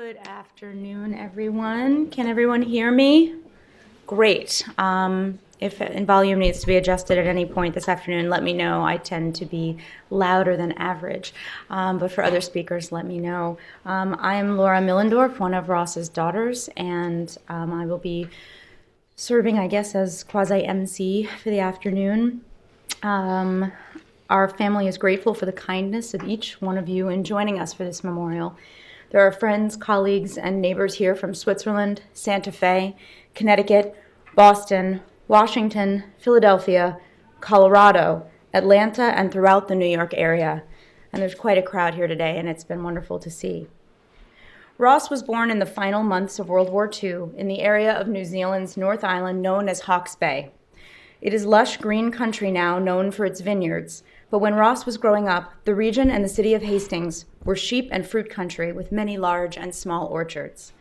Good afternoon, everyone. Can everyone hear me? Great. If volume needs to be adjusted at any point this afternoon, let me know. I tend to be louder than average, but for other speakers, let me know. I am Laura Millendorf, one of Ross's daughters, and I will be serving, I guess, as quasi-MC for the afternoon. Our family is grateful for the kindness of each one of you in joining us for this memorial. There are friends, colleagues, and neighbors here from Switzerland, Santa Fe, Connecticut, Boston, Washington, Philadelphia, Colorado, Atlanta, and throughout the New York area. And there's quite a crowd here today, and it's been wonderful to see. Ross was born in the final months of World War II in the area of New Zealand's North Island known as Hawke's Bay. It is lush green country now, known for its vineyards, but when Ross was growing up, the region and the city of Hastings were sheep and fruit country with many large and small orchards.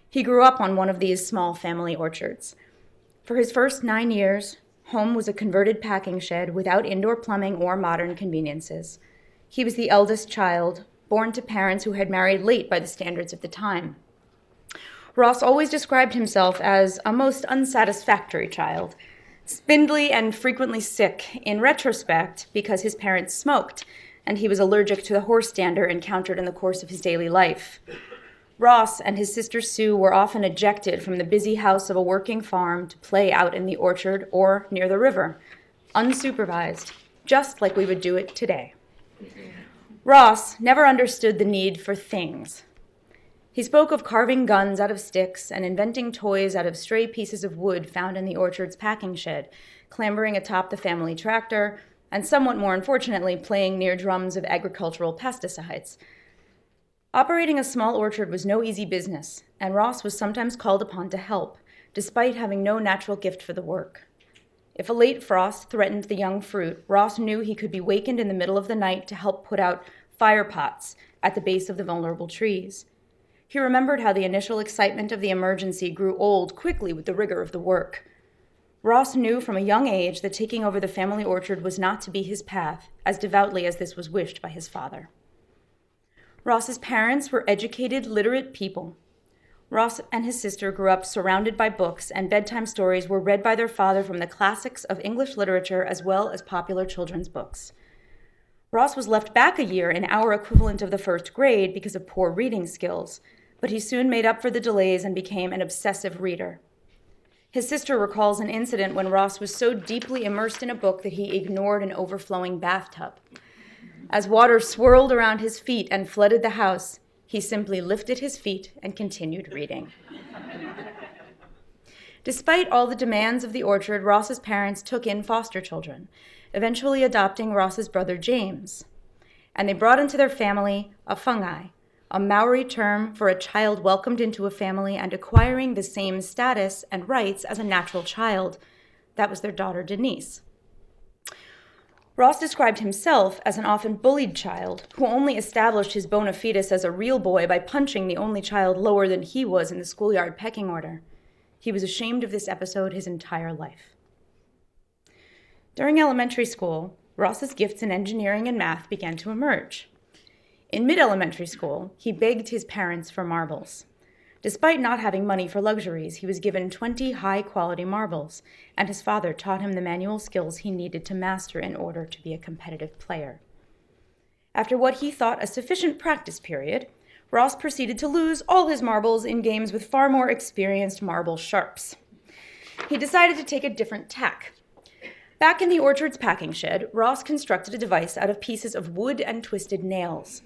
He grew up on one of these small family orchards. For his first 9 years, home was a converted packing shed without indoor plumbing or modern conveniences. He was the eldest child, born to parents who had married late by the standards of the time. Ross always described himself as a most unsatisfactory child, spindly and frequently sick, in retrospect, because his parents smoked, and he was allergic to the horse dander encountered in the course of his daily life. Ross and his sister Sue were often ejected from the busy house of a working farm to play out in the orchard or near the river, unsupervised, just like we would do it today. Ross never understood the need for things. He spoke of carving guns out of sticks and inventing toys out of stray pieces of wood found in the orchard's packing shed, clambering atop the family tractor, and somewhat more unfortunately, playing near drums of agricultural pesticides. Operating a small orchard was no easy business, and Ross was sometimes called upon to help, despite having no natural gift for the work. If a late frost threatened the young fruit, Ross knew he could be wakened in the middle of the night to help put out fire pots at the base of the vulnerable trees. He remembered how the initial excitement of the emergency grew old quickly with the rigor of the work. Ross knew from a young age that taking over the family orchard was not to be his path, as devoutly as this was wished by his father. Ross's parents were educated, literate people. Ross and his sister grew up surrounded by books, and bedtime stories were read by their father from the classics of English literature as well as popular children's books. Ross was left back a year in our equivalent of the first grade because of poor reading skills, but he soon made up for the delays and became an obsessive reader. His sister recalls an incident when Ross was so deeply immersed in a book that he ignored an overflowing bathtub. As water swirled around his feet and flooded the house, he simply lifted his feet and continued reading. Despite all the demands of the orchard, Ross's parents took in foster children, eventually adopting Ross's brother James. And they brought into their family a fungi, a Maori term for a child welcomed into a family and acquiring the same status and rights as a natural child. That was their daughter Denise. Ross described himself as an often bullied child who only established his bona fides as a real boy by punching the only child lower than he was in the schoolyard pecking order. He was ashamed of this episode his entire life. During elementary school, Ross's gifts in engineering and math began to emerge. In mid-elementary school, he begged his parents for marbles. Despite not having money for luxuries, he was given 20 high-quality marbles, and his father taught him the manual skills he needed to master in order to be a competitive player. After what he thought a sufficient practice period, Ross proceeded to lose all his marbles in games with far more experienced marble sharps. He decided to take a different tack. Back in the orchard's packing shed, Ross constructed a device out of pieces of wood and twisted nails.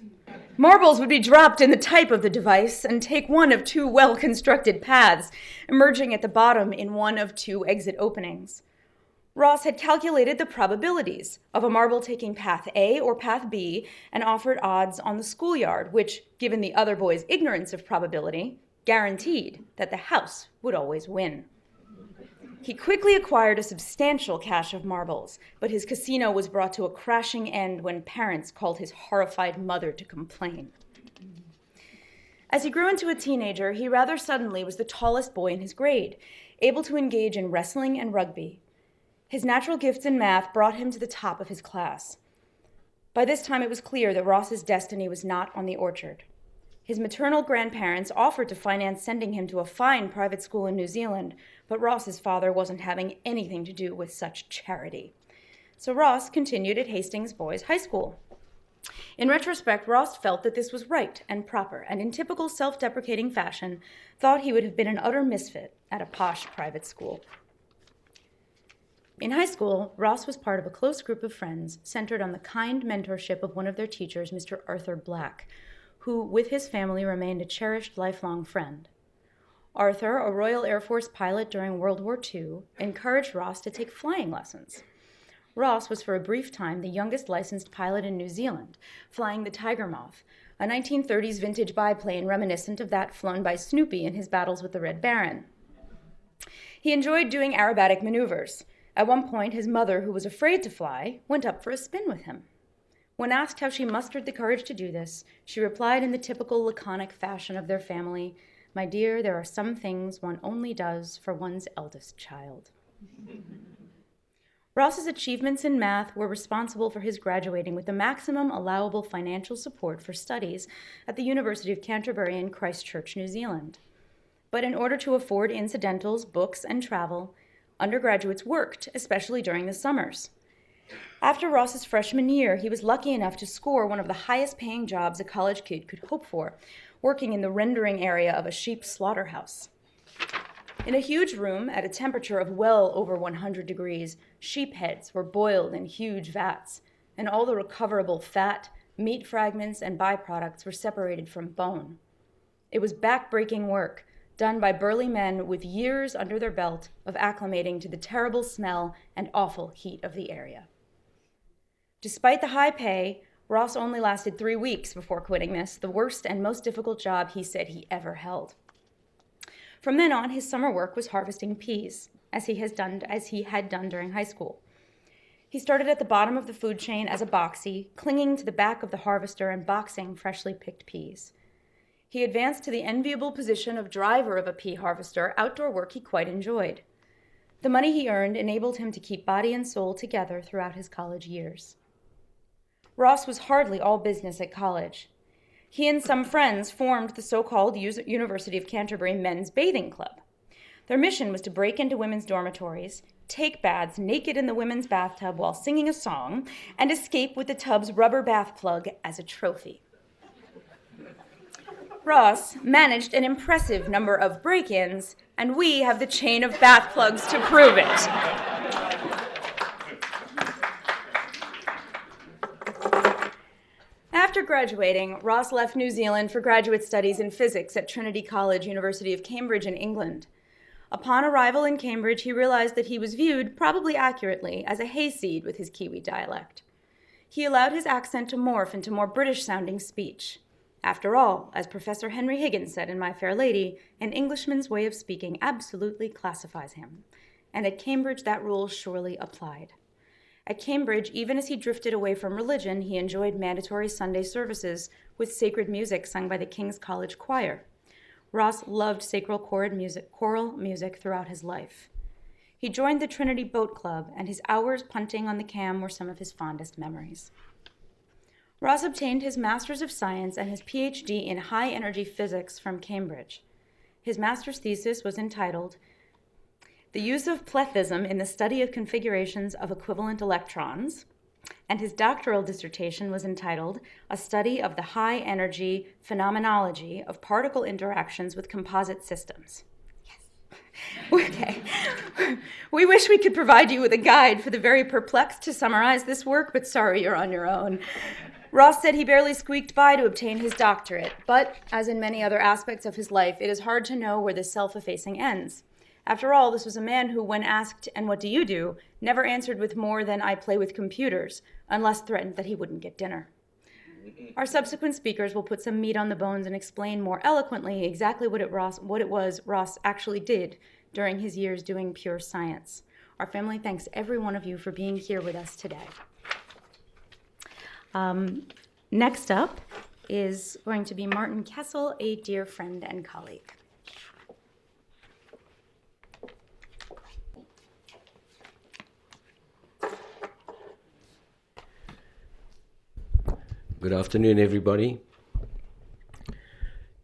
Marbles would be dropped in the type of the device and take one of two well-constructed paths, emerging at the bottom in one of two exit openings. Ross had calculated the probabilities of a marble taking path A or path B and offered odds on the schoolyard, which, given the other boys' ignorance of probability, guaranteed that the house would always win. He quickly acquired a substantial cache of marbles, but his casino was brought to a crashing end when parents called his horrified mother to complain. As he grew into a teenager, he rather suddenly was the tallest boy in his grade, able to engage in wrestling and rugby. His natural gifts in math brought him to the top of his class. By this time, it was clear that Ross's destiny was not on the orchard. His maternal grandparents offered to finance sending him to a fine private school in New Zealand, but Ross's father wasn't having anything to do with such charity. So Ross continued at Hastings Boys High School. In retrospect, Ross felt that this was right and proper, and in typical self-deprecating fashion, thought he would have been an utter misfit at a posh private school. In high school, Ross was part of a close group of friends centered on the kind mentorship of one of their teachers, Mr. Arthur Black, who, with his family, remained a cherished lifelong friend. Arthur, a Royal Air Force pilot during World War II, encouraged Ross to take flying lessons. Ross was for a brief time the youngest licensed pilot in New Zealand, flying the Tiger Moth, a 1930s vintage biplane reminiscent of that flown by Snoopy in his battles with the Red Baron. He enjoyed doing aerobatic maneuvers. At one point, his mother, who was afraid to fly, went up for a spin with him. When asked how she mustered the courage to do this, she replied in the typical laconic fashion of their family, "My dear, there are some things one only does for one's eldest child." Ross's achievements in math were responsible for his graduating with the maximum allowable financial support for studies at the University of Canterbury in Christchurch, New Zealand. But in order to afford incidentals, books, and travel, undergraduates worked, especially during the summers. After Ross's freshman year, he was lucky enough to score one of the highest paying jobs a college kid could hope for, working in the rendering area of a sheep slaughterhouse. In a huge room at a temperature of well over 100 degrees, sheep heads were boiled in huge vats, and all the recoverable fat, meat fragments, and byproducts were separated from bone. It was back-breaking work, done by burly men with years under their belt of acclimating to the terrible smell and awful heat of the area. Despite the high pay, Ross only lasted 3 weeks before quitting this, the worst and most difficult job he said he ever held. From then on, his summer work was harvesting peas, as he had done during high school. He started at the bottom of the food chain as a boxy, clinging to the back of the harvester and boxing freshly picked peas. He advanced to the enviable position of driver of a pea harvester, outdoor work he quite enjoyed. The money he earned enabled him to keep body and soul together throughout his college years. Ross was hardly all business at college. He and some friends formed the so-called University of Canterbury Men's Bathing Club. Their mission was to break into women's dormitories, take baths naked in the women's bathtub while singing a song, and escape with the tub's rubber bath plug as a trophy. Ross managed an impressive number of break-ins, and we have the chain of bath plugs to prove it. After graduating, Ross left New Zealand for graduate studies in physics at Trinity College, University of Cambridge in England. Upon arrival in Cambridge, he realized that he was viewed, probably accurately, as a hayseed with his Kiwi dialect. He allowed his accent to morph into more British-sounding speech. After all, as Professor Henry Higgins said in My Fair Lady, an Englishman's way of speaking absolutely classifies him. And at Cambridge, that rule surely applied. At Cambridge, even as he drifted away from religion, he enjoyed mandatory Sunday services with sacred music sung by the King's College Choir. Ross loved sacred choral music throughout his life. He joined the Trinity Boat Club, and his hours punting on the Cam were some of his fondest memories. Ross obtained his Master's of Science and his PhD in high-energy physics from Cambridge. His master's thesis was entitled "The Use of Plethism in the Study of Configurations of Equivalent Electrons," and his doctoral dissertation was entitled "A Study of the High-Energy Phenomenology of Particle Interactions with Composite Systems." Yes. Okay. We wish we could provide you with a guide for the very perplexed to summarize this work, but sorry, you're on your own. Ross said he barely squeaked by to obtain his doctorate, but as in many other aspects of his life, it is hard to know where the self-effacing ends. After all, this was a man who, when asked, "And what do you do?" never answered with more than "I play with computers," unless threatened that he wouldn't get dinner. Our subsequent speakers will put some meat on the bones and explain more eloquently exactly what it was Ross actually did during his years doing pure science. Our family thanks every one of you for being here with us today. Next up is going to be Martin Kessel, a dear friend and colleague. Good afternoon, everybody.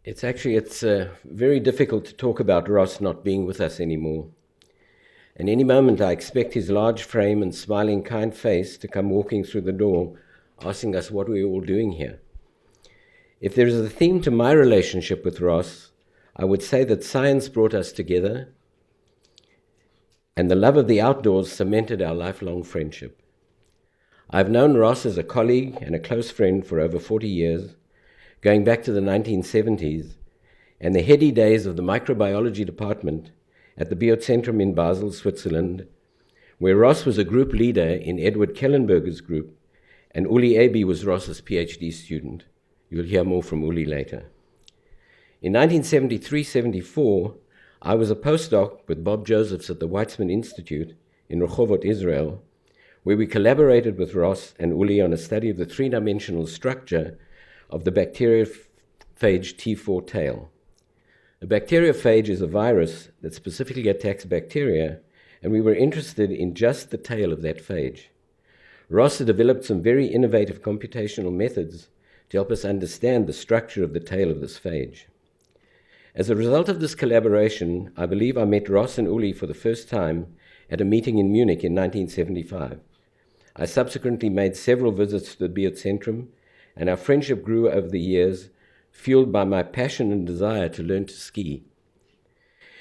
It's very difficult to talk about Ross not being with us anymore. And any moment I expect his large frame and smiling kind face to come walking through the door, asking us what we're all doing here. If there is a theme to my relationship with Ross, I would say that science brought us together and the love of the outdoors cemented our lifelong friendship. I've known Ross as a colleague and a close friend for over 40 years, going back to the 1970s and the heady days of the microbiology department at the Biozentrum in Basel, Switzerland, where Ross was a group leader in Edward Kellenberger's group, and Uli Eby was Ross's PhD student. You'll hear more from Uli later. In 1973-74, I was a postdoc with Bob Josephs at the Weizmann Institute in Rehovot, Israel, where we collaborated with Ross and Uli on a study of the three-dimensional structure of the bacteriophage T4 tail. A bacteriophage is a virus that specifically attacks bacteria, and we were interested in just the tail of that phage. Ross had developed some very innovative computational methods to help us understand the structure of the tail of this phage. As a result of this collaboration, I believe I met Ross and Uli for the first time at a meeting in Munich in 1975. I subsequently made several visits to the Biozentrum, and our friendship grew over the years, fueled by my passion and desire to learn to ski.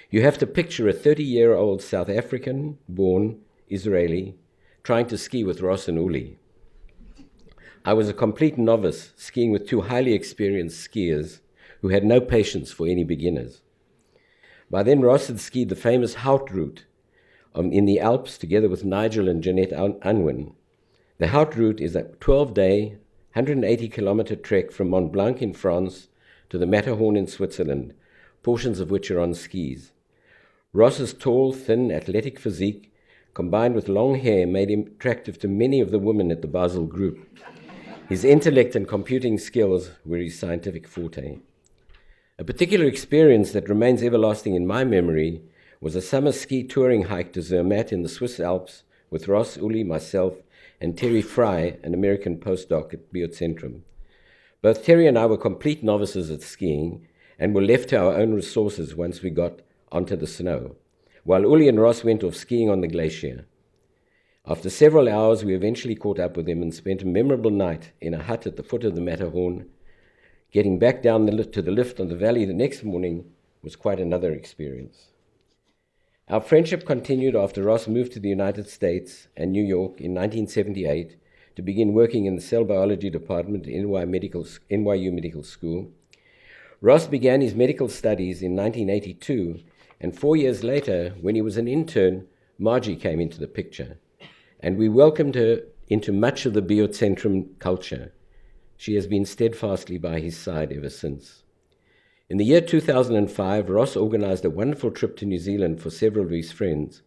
You have to picture a 30-year-old South African-born Israeli trying to ski with Ross and Uli. I was a complete novice, skiing with two highly experienced skiers who had no patience for any beginners. By then, Ross had skied the famous Hout route in the Alps together with Nigel and Jeanette Unwin. The Hout route is a 12-day, 180-kilometer trek from Mont Blanc in France to the Matterhorn in Switzerland, portions of which are on skis. Ross's tall, thin, athletic physique, combined with long hair, made him attractive to many of the women at the Basel group. His intellect and computing skills were his scientific forte. A particular experience that remains everlasting in my memory was a summer ski touring hike to Zermatt in the Swiss Alps with Ross, Uli, myself, and Terry Fry, an American postdoc at Biozentrum. Both Terry and I were complete novices at skiing and were left to our own resources once we got onto the snow, while Uli and Ross went off skiing on the glacier. After several hours, we eventually caught up with them and spent a memorable night in a hut at the foot of the Matterhorn. Getting back down to the lift on the valley the next morning was quite another experience. Our friendship continued after Ross moved to the United States and New York in 1978 to begin working in the cell biology department at NYU Medical School. Ross began his medical studies in 1982, and 4 years later, when he was an intern, Margie came into the picture, and we welcomed her into much of the Biozentrum culture. She has been steadfastly by his side ever since. In the year 2005, Ross organized a wonderful trip to New Zealand for several of his friends.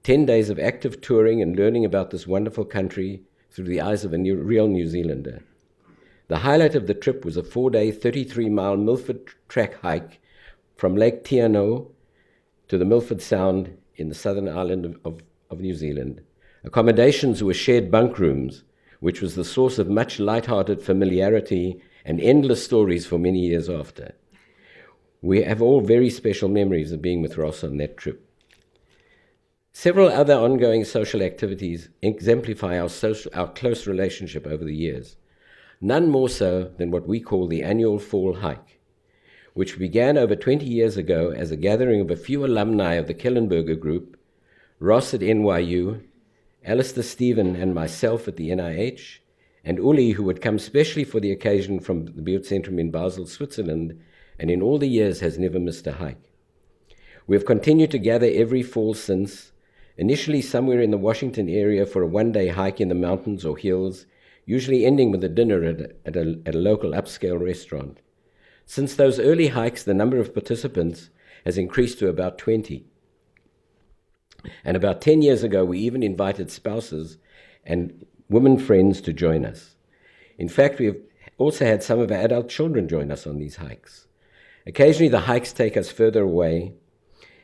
10 days of active touring and learning about this wonderful country through the eyes of a real New Zealander. The highlight of the trip was a 4-day, 33-mile Milford track hike from Lake Tiano to the Milford Sound in the southern island of New Zealand. Accommodations were shared bunk rooms, which was the source of much light-hearted familiarity and endless stories for many years after. We have all very special memories of being with Ross on that trip. Several other ongoing social activities exemplify our close relationship over the years, none more so than what we call the annual fall hike, which began over 20 years ago as a gathering of a few alumni of the Kellenberger group, Ross at NYU, Alistair Stephen and myself at the NIH, and Uli, who had come specially for the occasion from the Biozentrum in Basel, Switzerland, and in all the years has never missed a hike. We have continued to gather every fall since, initially somewhere in the Washington area for a one-day hike in the mountains or hills, usually ending with a dinner at a local upscale restaurant. Since those early hikes, the number of participants has increased to about 20. And about 10 years ago, we even invited spouses and women friends to join us. In fact, we have also had some of our adult children join us on these hikes. Occasionally, the hikes take us further away,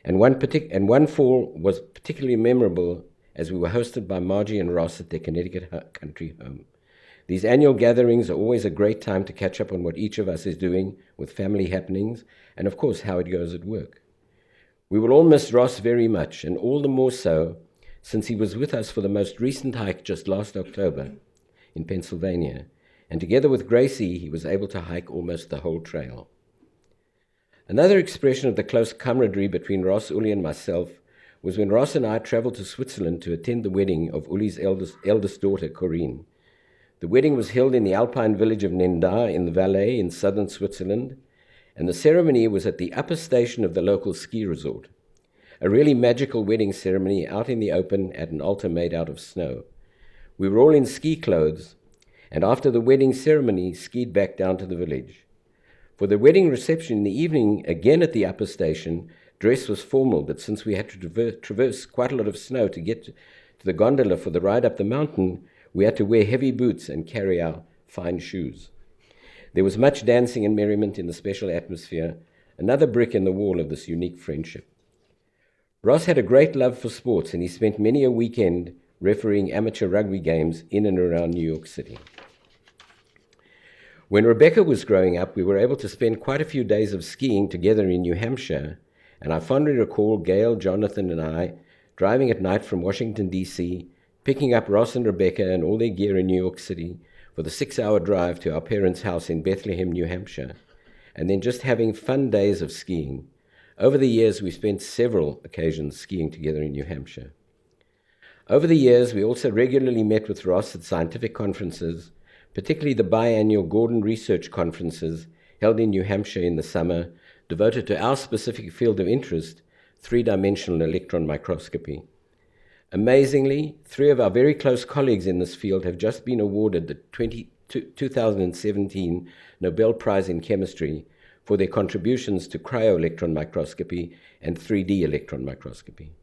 and one fall was particularly memorable as we were hosted by Margie and Ross at their Connecticut country home. These annual gatherings are always a great time to catch up on what each of us is doing with family happenings and, of course, how it goes at work. We will all miss Ross very much, and all the more so since he was with us for the most recent hike just last October in Pennsylvania, and together with Gracie, he was able to hike almost the whole trail. Another expression of the close camaraderie between Ross, Uli, and myself was when Ross and I traveled to Switzerland to attend the wedding of Uli's eldest daughter, Corinne. The wedding was held in the alpine village of Nenda in the Valais in southern Switzerland, and the ceremony was at the upper station of the local ski resort. A really magical wedding ceremony out in the open at an altar made out of snow. We were all in ski clothes, and after the wedding ceremony, skied back down to the village. For the wedding reception in the evening, again at the upper station, dress was formal, but since we had to traverse quite a lot of snow to get to the gondola for the ride up the mountain, we had to wear heavy boots and carry our fine shoes. There was much dancing and merriment in the special atmosphere, another brick in the wall of this unique friendship. Ross had a great love for sports, and he spent many a weekend refereeing amateur rugby games in and around New York City. When Rebecca was growing up, we were able to spend quite a few days of skiing together in New Hampshire, and I fondly recall Gail, Jonathan, and I driving at night from Washington, D.C., picking up Ross and Rebecca and all their gear in New York City for the 6-hour drive to our parents' house in Bethlehem, New Hampshire, and then just having fun days of skiing. Over the years, we spent several occasions skiing together in New Hampshire. Over the years, we also regularly met with Ross at scientific conferences, particularly the biannual Gordon Research Conferences held in New Hampshire in the summer, devoted to our specific field of interest, three-dimensional electron microscopy. Amazingly, 3 of our very close colleagues in this field have just been awarded the 2017 Nobel Prize in Chemistry for their contributions to cryo-electron microscopy and 3D electron microscopy.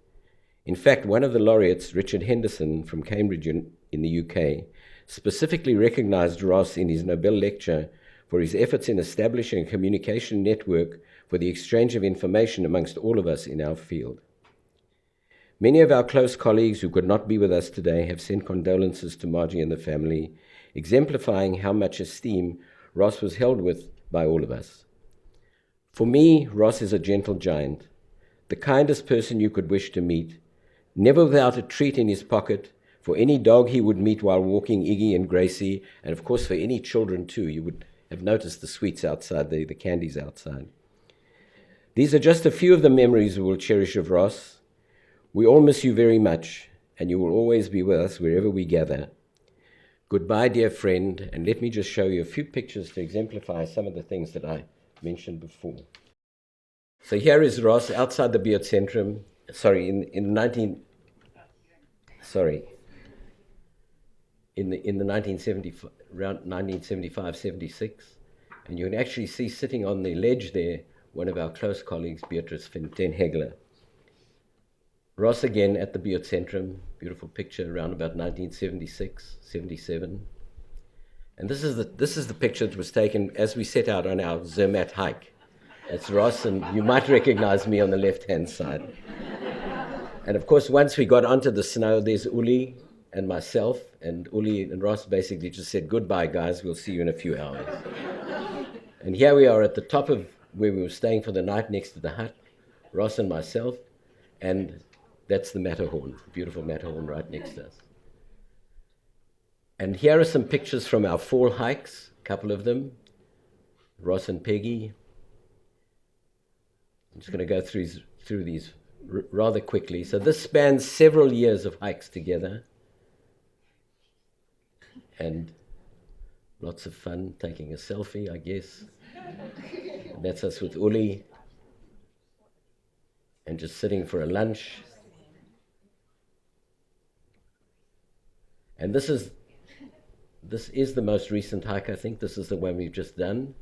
In fact, one of the laureates, Richard Henderson from Cambridge in the UK, specifically recognized Ross in his Nobel lecture for his efforts in establishing a communication network for the exchange of information amongst all of us in our field. Many of our close colleagues who could not be with us today have sent condolences to Margie and the family, exemplifying how much esteem Ross was held with by all of us. For me, Ross is a gentle giant, the kindest person you could wish to meet, never without a treat in his pocket for any dog he would meet while walking Iggy and Gracie, and of course for any children too. You would have noticed the sweets outside, the candies outside. These are just a few of the memories we will cherish of Ross. We all miss you very much, and you will always be with us wherever we gather. Goodbye, dear friend, and let me just show you a few pictures to exemplify some of the things that I mentioned before. So here is Ross outside the Biocentrum, in the 1975, around 1975-76, and you can actually see sitting on the ledge there one of our close colleagues, Beatrice ten Hegler. Ross again at the Biocentrum, beautiful picture around about 1976, 77. And this is the picture that was taken as we set out on our Zermatt hike. It's Ross, and you might recognize me on the left-hand side. And of course, once we got onto the snow, there's Uli and myself, and Uli and Ross basically just said, "Goodbye, guys, we'll see you in a few hours." And here we are at the top of where we were staying for the night next to the hut, Ross and myself, and that's the Matterhorn, beautiful Matterhorn right next to us. And here are some pictures from our fall hikes, a couple of them, Ross and Peggy. I'm just going to go through these rather quickly. So this spans several years of hikes together, and lots of fun, taking a selfie, I guess. And that's us with Uli, and just sitting for a lunch. And this is the most recent hike, I think. This is the one we've just done.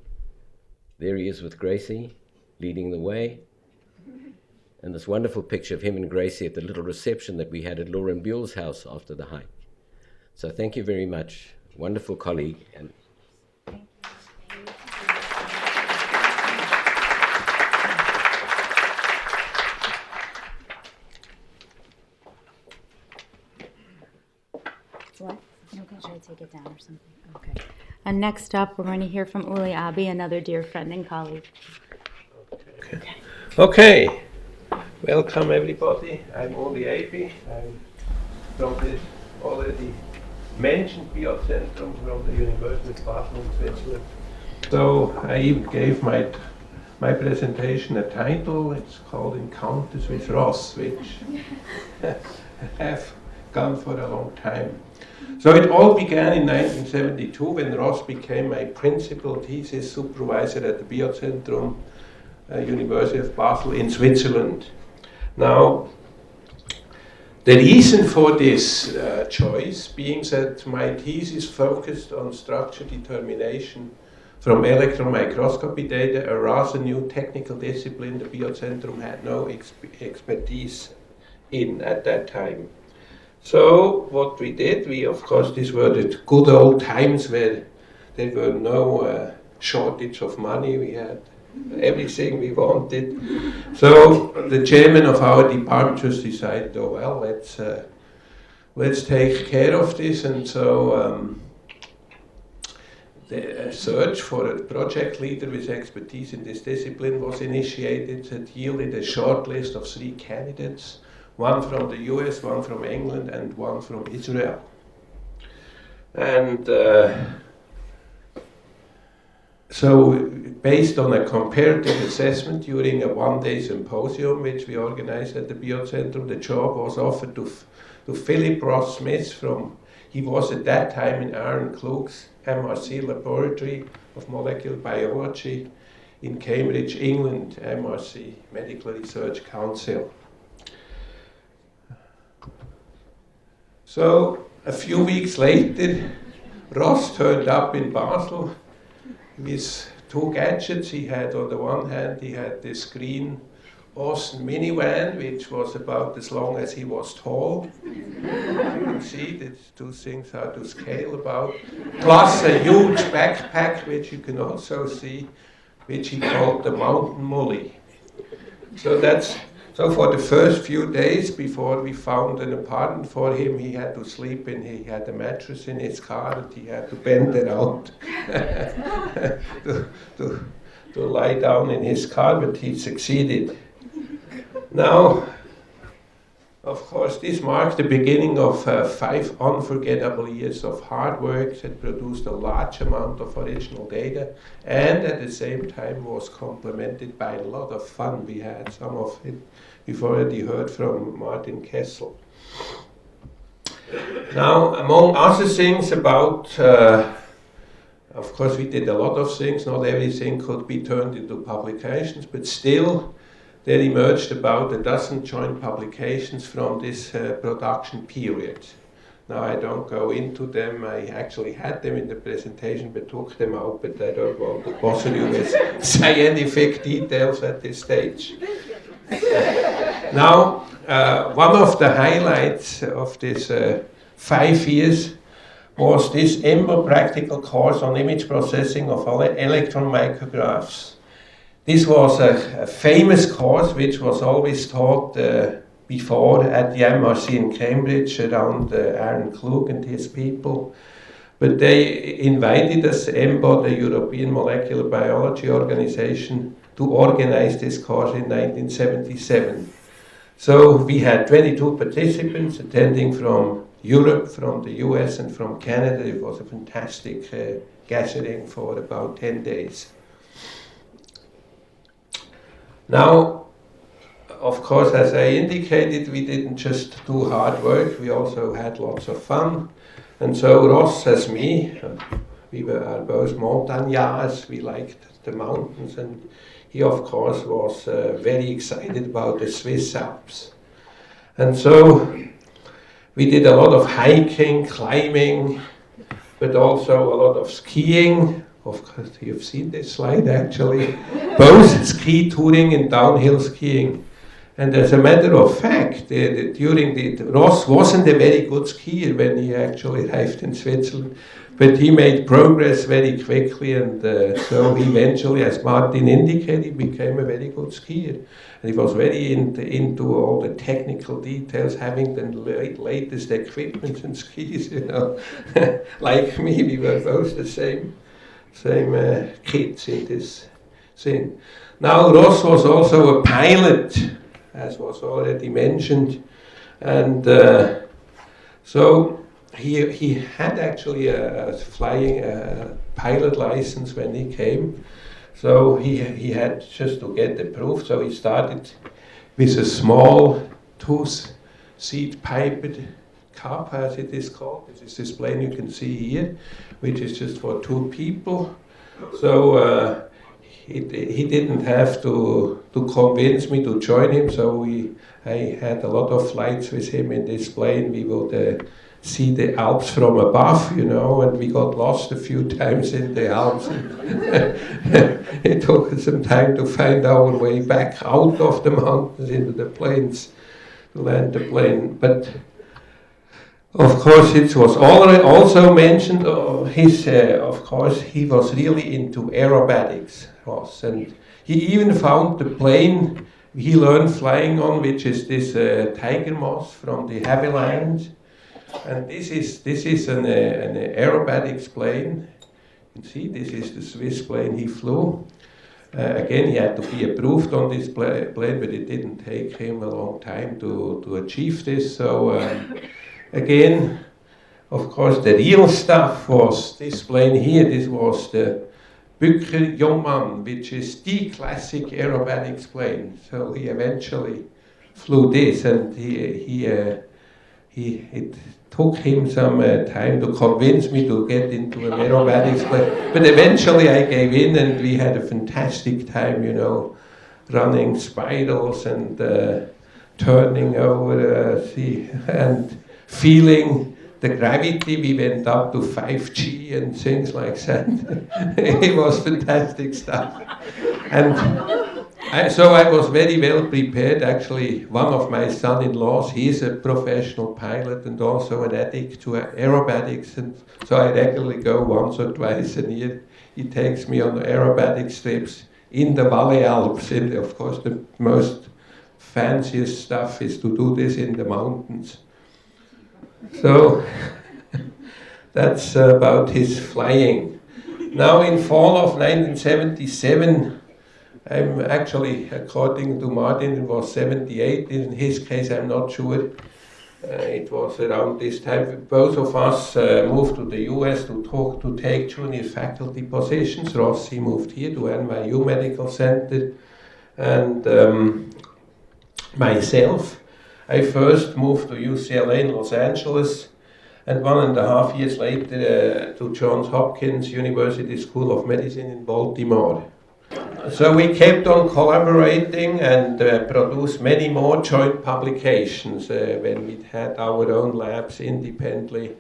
There he is with Gracie, leading the way. And this wonderful picture of him and Gracie at the little reception that we had at Lauren Buell's house after the hike. So thank you very much. Wonderful colleague. And What? No, go ahead. take it down or something. Okay. And next up, we're going to hear from Uli Abi, another dear friend and colleague. Okay. Welcome everybody. I'm Uli Abi. I'm from the already mentioned Biozentrum from the University of Basel, Switzerland. So I even gave my presentation a title. It's called Encounters with Ross, which have gone for a long time. So it all began in 1972 when Ross became my principal thesis supervisor at the Biozentrum, University of Basel in Switzerland. Now, the reason for this choice being that my thesis focused on structure determination from electron microscopy data, a rather new technical discipline the Biozentrum had no expertise in at that time. So what we did, of course, these were the good old times where there were no shortage of money. We had everything we wanted. So the chairman of our department just decided, oh well, let's take care of this. And so the search for a project leader with expertise in this discipline was initiated. It yielded a short list of 3 candidates, one from the US, one from England, and one from Israel. And so based on a comparative assessment during a one-day symposium which we organized at the Biozentrum, the job was offered to Philip Ross Smith he was at that time in Aaron Klug's MRC Laboratory of Molecular Biology in Cambridge, England, MRC, Medical Research Council. So a few weeks later, Ross turned up in Basel with 2 gadgets. He had, on the one hand, he had this green Austin minivan, which was about as long as he was tall. You can see these 2 things are to scale about. Plus a huge backpack, which you can also see, which he called the Mountain Mully. So for the first few days before we found an apartment for him, he had to sleep he had a mattress in his car and he had to bend it out to lie down in his car, but he succeeded. Now, of course, this marked the beginning of 5 unforgettable years of hard work that produced a large amount of original data and at the same time was complemented by a lot of fun we had. Some of it we've already heard from Martin Kessel. Now, among other things about, of course, we did a lot of things. Not everything could be turned into publications, but still there emerged about a dozen joint publications from this production period. Now, I don't go into them. I actually had them in the presentation, but took them out, but I don't want to bother you with scientific details at this stage. Now, one of the highlights of this 5 years was this EMBO practical course on image processing of electron micrographs. This was a famous course which was always taught before at the MRC in Cambridge around Aaron Klug and his people. But they invited us, EMBO, the European Molecular Biology Organization, to organize this course in 1977. So we had 22 participants attending from Europe, from the US, and from Canada. It was a fantastic gathering for about 10 days. Now, of course, as I indicated, we didn't just do hard work, we also had lots of fun. And so Ross, as me, we are both montagnards, we liked the mountains, and he, of course, was very excited about the Swiss Alps. And so we did a lot of hiking, climbing, but also a lot of skiing. Of course, you've seen this slide actually. Both ski touring and downhill skiing. And as a matter of fact, Ross wasn't a very good skier when he actually arrived in Switzerland, But he made progress very quickly, and so he eventually, as Martin indicated, became a very good skier. And he was very into all the technical details, having the latest equipment and skis, you know. Like me, we were both the same kids in this thing. Now, Ross was also a pilot, as was already mentioned, and so he had actually a flying pilot license when he came. So he had just to get approved. So he started with a small two-seat piped cup, as it is called. This is this plane you can see here, which is just for two people. So he didn't have to convince me to join him. So I had a lot of flights with him in this plane. We would see the Alps from above, you know, and we got lost a few times in the Alps. It took us some time to find our way back out of the mountains into the plains to land the plane. But of course, it was already also mentioned. Of course, he was really into aerobatics, Ross, and he even found the plane he learned flying on, which is this Tiger Moth from the Havilland. And this is an aerobatics plane. You can see this is the Swiss plane he flew. Again, he had to be approved on this plane, but it didn't take him a long time to achieve this. So again, of course, the real stuff was this plane here. This was the Bücker Jungmann, which is the classic aerobatics plane. So he eventually flew this, and it took him some time to convince me to get into an aerobatics plane. But eventually I gave in, and we had a fantastic time, you know, running spirals and turning over and feeling the gravity. We went up to 5G and things like that. It was fantastic stuff. And so I was very well prepared. Actually, one of my son-in-laws, he's a professional pilot and also an addict to aerobatics, and so I regularly go once or twice a year. He takes me on aerobatic trips in the Valais Alps. And of course, the most fanciest stuff is to do this in the mountains. So that's about his flying. Now, in fall of 1977, I'm actually, according to Martin, it was 78. In his case, I'm not sure. It was around this time. Both of us moved to the US to take junior faculty positions. Ross, he moved here to NYU Medical Center. And myself, I first moved to UCLA in Los Angeles, and 1.5 years later to Johns Hopkins University School of Medicine in Baltimore. So we kept on collaborating and produced many more joint publications when we had our own labs independently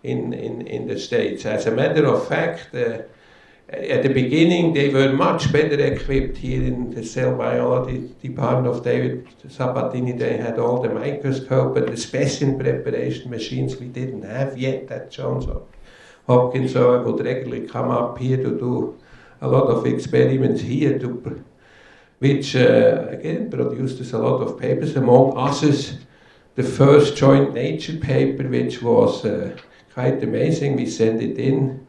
in the States. As a matter of fact, at the beginning they were much better equipped here in the cell biology department of David Sabatini. They had all the microscope, but the specimen preparation machines we didn't have yet at Johns Hopkins, so I would regularly come up here to do a lot of experiments here, which again produced us a lot of papers. Among others, the first joint Nature paper, which was quite amazing. We sent it in,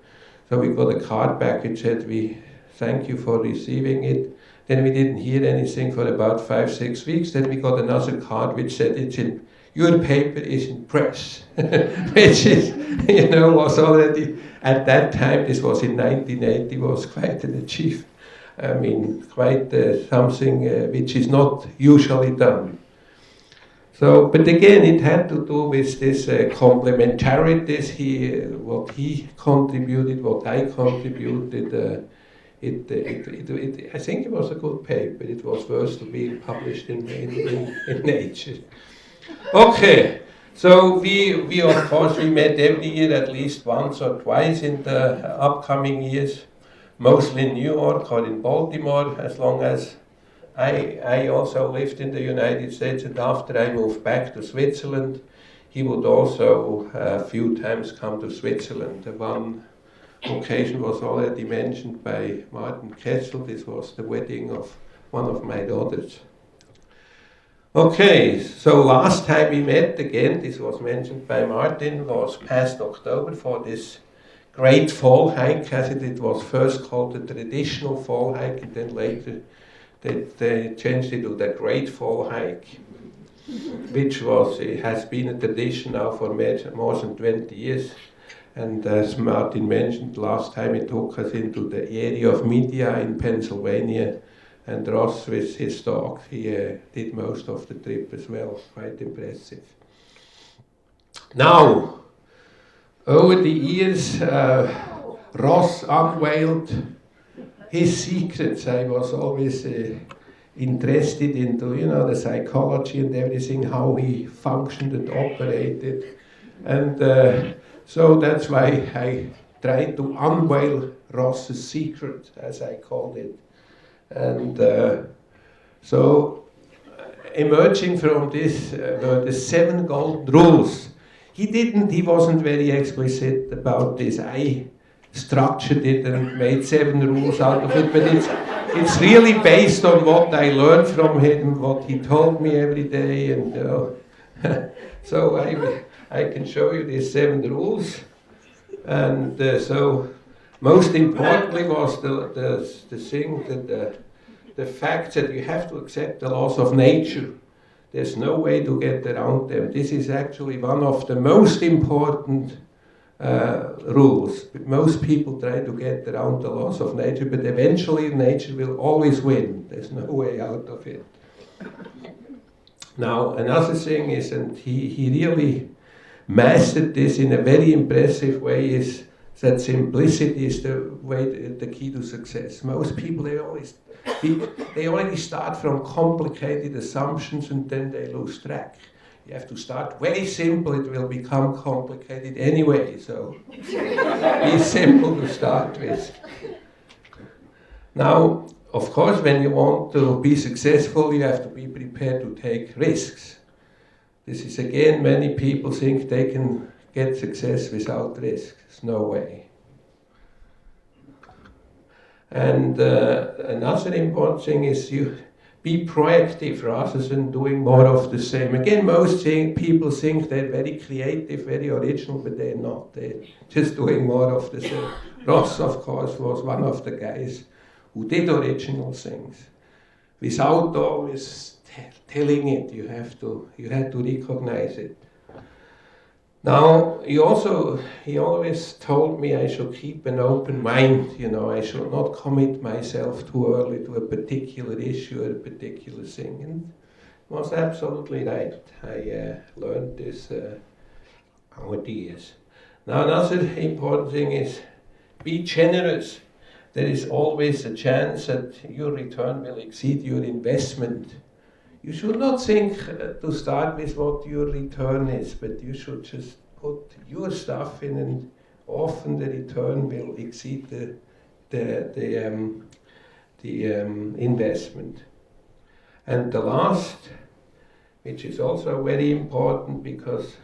so we got a card back which said, "We thank you for receiving it." Then we didn't hear anything for about 5-6 weeks. Then we got another card which said, "Your paper is in press," which is, you know, was already at that time. This was in 1980. Was quite an achievement. I mean, quite something which is not usually done. So, but again, it had to do with this complementarities. What he contributed, what I contributed. I think it was a good paper. It was worth to be published in Nature. Okay, so we of course we met every year at least once or twice in the upcoming years, mostly in New York or in Baltimore, as long as I also lived in the United States, and after I moved back to Switzerland, he would also a few times come to Switzerland. occasion was already mentioned by Martin Kessel. This was the wedding of one of my daughters. Okay, so last time we met again, this was mentioned by Martin, was past October for this great fall hike, as it was first called the traditional fall hike, and then later they changed it to the great fall hike, which it has been a tradition now for more than 20 years. And as Martin mentioned, last time he took us into the area of Media in Pennsylvania, and Ross with his dog, he did most of the trip as well, quite impressive. Now, over the years, Ross unveiled his secrets. I was always interested into, the psychology and everything, how he functioned and operated. And so that's why I tried to unveil Ross's secret, as I called it. And so emerging from this were the 7 golden rules. He wasn't very explicit about this. I structured it and made 7 rules out of it, but it's really based on what I learned from him, what he told me every day, and so I can show you these 7 rules. And so most importantly was the thing that the fact that you have to accept the laws of nature. There's no way to get around them. This is actually one of the most important rules. Most people try to get around the laws of nature, but eventually nature will always win. There's no way out of it. Now, another thing is, and he really mastered this in a very impressive way, is that simplicity is the key to success. Most people, they already start from complicated assumptions and then they lose track. You have to start very simple, it will become complicated anyway, so be simple to start with. Now, of course, when you want to be successful, you have to be prepared to take risks. This is again, many people think they can get success without risk. There's no way. And another important thing is you be proactive rather than doing more of the same. Again, most people think they're very creative, very original, but they're not. They're just doing more of the same. Ross, of course, was one of the guys who did original things. Without always telling it, you had to recognize it. Now, he always told me I should keep an open mind, I should not commit myself too early to a particular issue or a particular thing. And he was absolutely right. I learned this over the years. Now, another important thing is be generous. There is always a chance that your return will exceed your investment. You should not think to start with what your return is, but you should just put your stuff in, and often the return will exceed the investment. And the last, which is also very important, because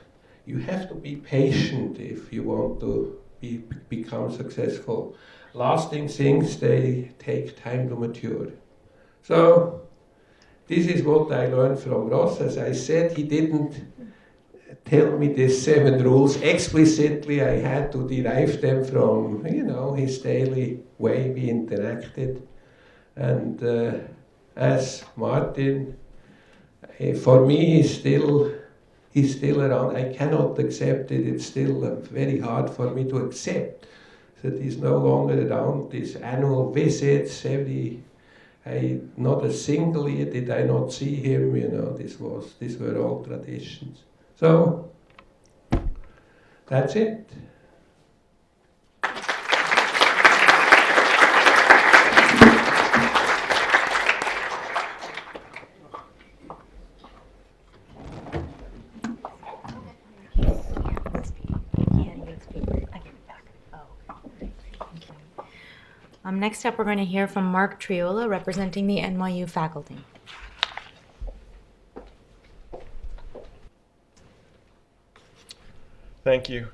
you have to be patient if you want to become successful. Lasting things, they take time to mature. So, this is what I learned from Ross. As I said, he didn't tell me these 7 rules explicitly. I had to derive them from, his daily way we interacted. And as Martin, for me, he's still around. I cannot accept it. It's still very hard for me to accept that he's no longer around. These annual visits, not a single year did I not see him, these were all traditions. So, that's it. Next up, we're going to hear from Mark Triola, representing the NYU faculty. Thank you.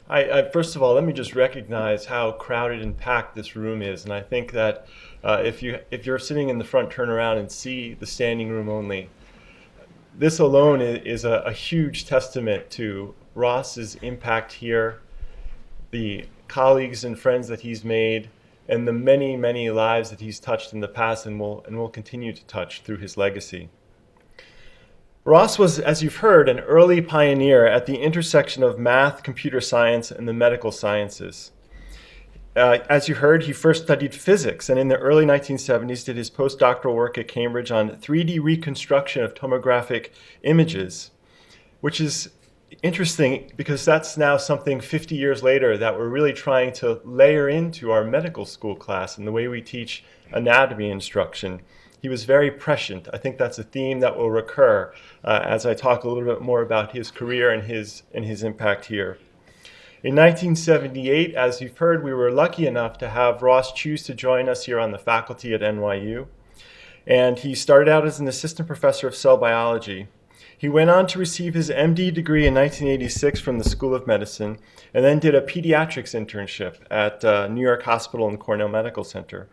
First of all, let me just recognize how crowded and packed this room is, and I think that if you're sitting in the front, turn around and see the standing room only. This alone is a huge testament to Ross's impact here, the colleagues and friends that he's made, and the many, many lives that he's touched in the past and will continue to touch through his legacy. Ross was, as you've heard, an early pioneer at the intersection of math, computer science, and the medical sciences. As you heard, he first studied physics, and in the early 1970s did his postdoctoral work at Cambridge on 3D reconstruction of tomographic images, which is interesting because that's now something 50 years later that we're really trying to layer into our medical school class and the way we teach anatomy instruction. He was very prescient. I think that's a theme that will recur as I talk a little bit more about his career and his impact here. In 1978, as you've heard, we were lucky enough to have Ross choose to join us here on the faculty at NYU. And he started out as an assistant professor of cell biology. He went on to receive his MD degree in 1986 from the School of Medicine, and then did a pediatrics internship at New York Hospital and Cornell Medical Center.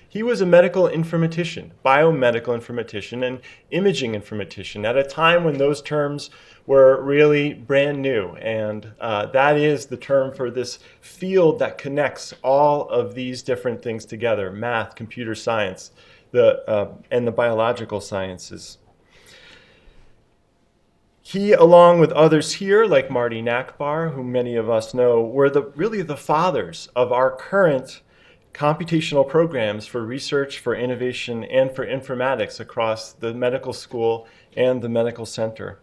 He was a medical informatician, biomedical informatician, and imaging informatician at a time when those terms were really brand new. And that is the term for this field that connects all of these different things together: math, computer science, and the biological sciences. He, along with others here, like Marty Nakbar, whom many of us know, were really the fathers of our current computational programs for research, for innovation, and for informatics across the medical school and the medical center.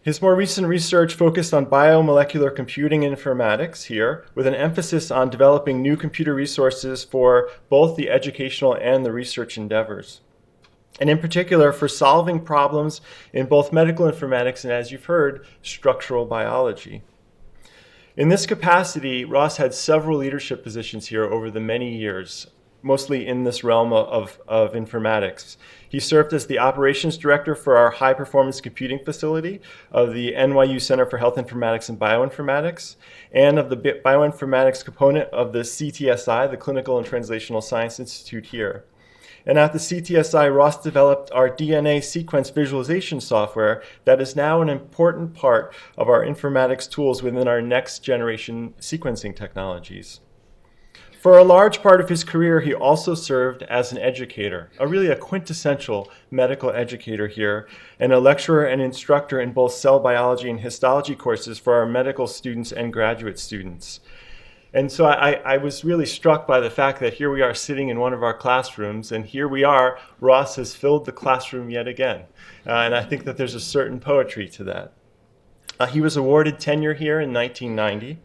His more recent research focused on biomolecular computing and informatics here, with an emphasis on developing new computer resources for both the educational and the research endeavors, and in particular for solving problems in both medical informatics and, as you've heard, structural biology. In this capacity, Ross had several leadership positions here over the many years, mostly in this realm of informatics. He served as the operations director for our high-performance computing facility of the NYU Center for Health Informatics and Bioinformatics, and of the bioinformatics component of the CTSI, the Clinical and Translational Science Institute here. And at the CTSI, Ross developed our DNA sequence visualization software that is now an important part of our informatics tools within our next generation sequencing technologies. For a large part of his career, he also served as an educator, a quintessential medical educator here, and a lecturer and instructor in both cell biology and histology courses for our medical students and graduate students. And so I was really struck by the fact that here we are sitting in one of our classrooms, and here we are, Ross has filled the classroom yet again. And I think that there's a certain poetry to that. He was awarded tenure here in 1990.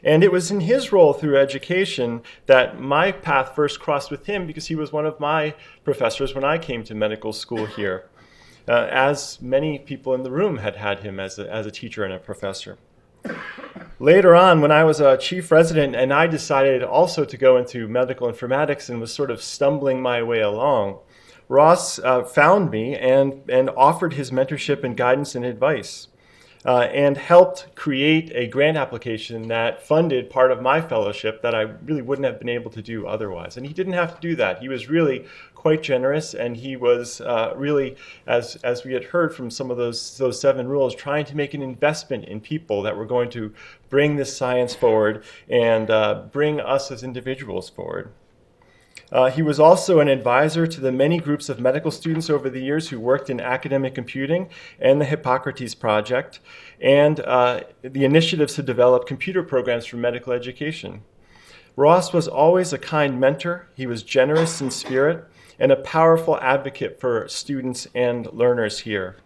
And it was in his role through education that my path first crossed with him, because he was one of my professors when I came to medical school here, as many people in the room had had him as a teacher and a professor. Later on, when I was a chief resident and I decided also to go into medical informatics and was sort of stumbling my way along, Ross found me and offered his mentorship and guidance and advice, and helped create a grant application that funded part of my fellowship that I really wouldn't have been able to do otherwise. And he didn't have to do that. He was really quite generous, and he was really, as we had heard from some of those 7 rules, trying to make an investment in people that were going to bring this science forward and bring us as individuals forward. He was also an advisor to the many groups of medical students over the years who worked in academic computing and the Hippocrates Project, and the initiatives to develop computer programs for medical education. Ross was always a kind mentor. He was generous in spirit and a powerful advocate for students and learners here.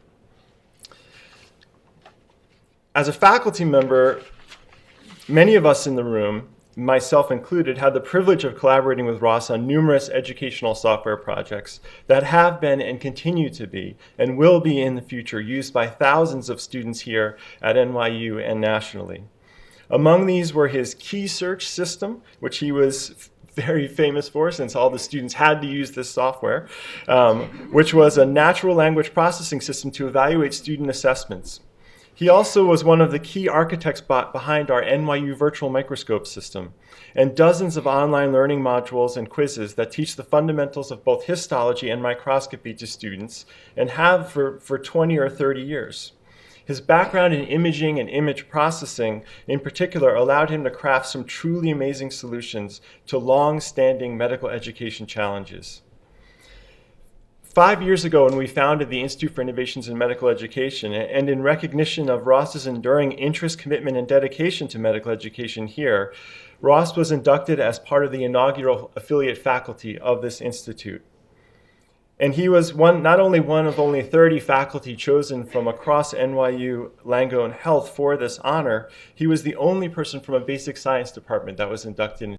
As a faculty member, many of us in the room, myself included, had the privilege of collaborating with Ross on numerous educational software projects that have been and continue to be and will be in the future used by thousands of students here at NYU and nationally. Among these were his Key Search system, which he was very famous for since all the students had to use this software, which was a natural language processing system to evaluate student assessments. He also was one of the key architects behind our NYU virtual microscope system and dozens of online learning modules and quizzes that teach the fundamentals of both histology and microscopy to students and have for 20 or 30 years. His background in imaging and image processing in particular allowed him to craft some truly amazing solutions to long-standing medical education challenges. 5 years ago, when we founded the Institute for Innovations in Medical Education, and in recognition of Ross's enduring interest, commitment, and dedication to medical education here, Ross was inducted as part of the inaugural affiliate faculty of this institute. And he was not only one of only 30 faculty chosen from across NYU Langone Health for this honor, he was the only person from a basic science department that was inducted